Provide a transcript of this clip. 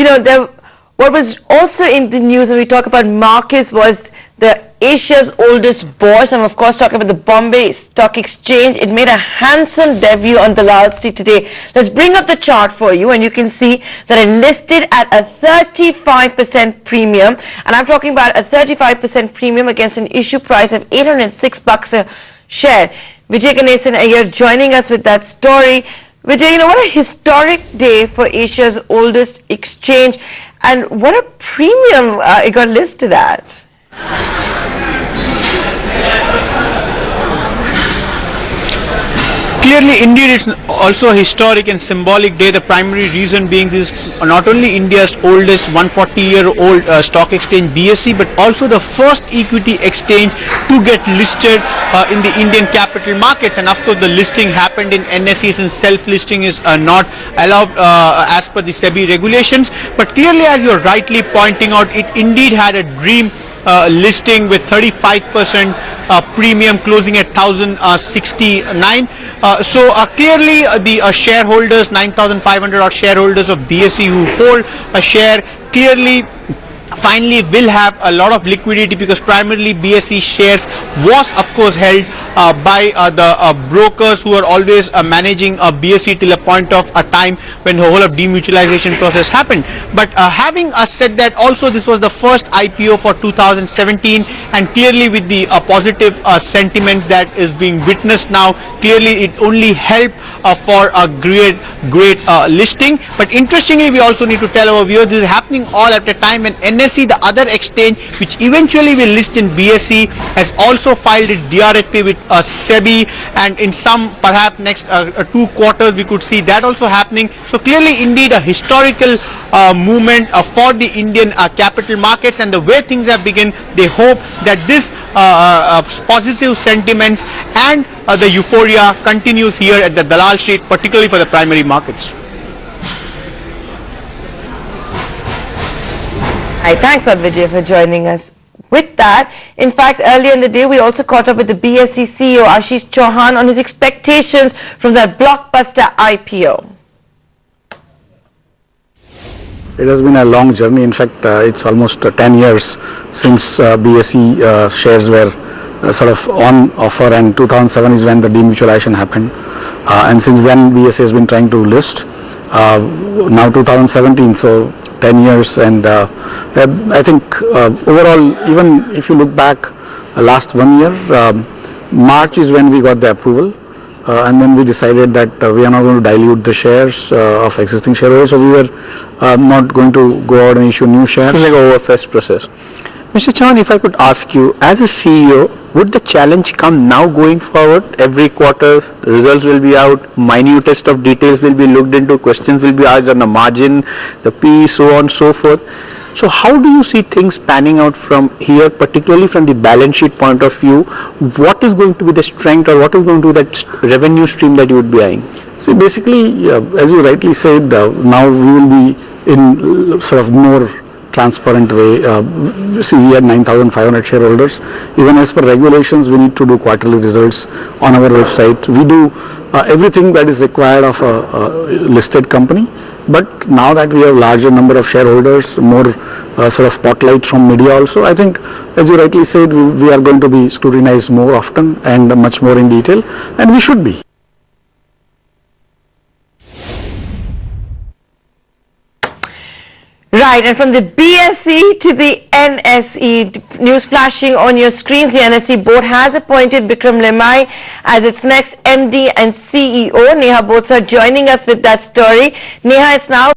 what was also in the news when we talk about markets was the Asia's oldest bourse. I'm of course talking about the Bombay Stock Exchange. It made a handsome debut on the Dalal Street today. Let's bring up the chart for you, and you can see that it listed at a 35% premium, and I'm talking about a 35% premium against an issue price of $806 a share. Vijay Ganesan Iyer joining us with that story. Vijay, what a historic day for Asia's oldest exchange, and what a premium it got listed at. Clearly, indeed, it's also a historic and symbolic day. The primary reason being this is not only India's oldest 140-year-old stock exchange BSE, but also the first equity exchange to get listed in the Indian capital markets. And of course, the listing happened in NSE, since self-listing is not allowed as per the SEBI regulations. But clearly, as you're rightly pointing out, it indeed had a dream listing with 35% premium, closing at 1,069. So clearly the shareholders, 9,500 odd shareholders of BSE who hold a share, clearly finally will have a lot of liquidity, because primarily BSE shares was of course held by the brokers who are always managing BSE till a point of a time when the whole of demutualization process happened. But having said that, also this was the first IPO for 2017, and clearly with the positive sentiments that is being witnessed now, clearly it only helped for a great listing. But interestingly, we also need to tell our viewers this is happening all at a time when NSE, the other exchange which eventually will list in BSE, has also filed its DRHP with SEBI, and in some perhaps next 2 quarters we could see that also happening. So clearly indeed a historical movement for the Indian capital markets, and the way things have begun, they hope that this positive sentiments and the euphoria continues here at the Dalal Street, particularly for the primary markets. Hi, thanks Vijay for joining us. With that, in fact, earlier in the day we also caught up with the BSE CEO Ashish Chauhan on his expectations from that blockbuster IPO. It has been a long journey. In fact, it's almost 10 years since BSE shares were sort of on offer, and 2007 is when the demutualization happened. And since then BSE has been trying to list. Now 2017, so 10 years, and I think overall, even if you look back last 1 year, March is when we got the approval, and then we decided that we are not going to dilute the shares of existing shareholders, so we were not going to go out and issue new shares. Like an overfresh process. Mr. Chauhan, if I could ask you, as a CEO, would the challenge come now going forward? Every quarter, the results will be out, minutest of details will be looked into, questions will be asked on the margin, the P, so on and so forth. So how do you see things panning out from here, particularly from the balance sheet point of view? What is going to be the strength, or what is going to be that revenue stream that you would be eyeing? See, basically, as you rightly said, now we will be in sort of more transparent way. See, we had 9,500 shareholders. Even as per regulations, we need to do quarterly results on our website. We do everything that is required of a listed company. But now that we have larger number of shareholders, more sort of spotlight from media also, I think, as you rightly said, we are going to be scrutinized more often and much more in detail, and we should be. Right, and from the BSE to the NSE, news flashing on your screens, the NSE board has appointed Bikram Lemai as its next MD and CEO. Neha Bothra joining us with that story. Neha, it's now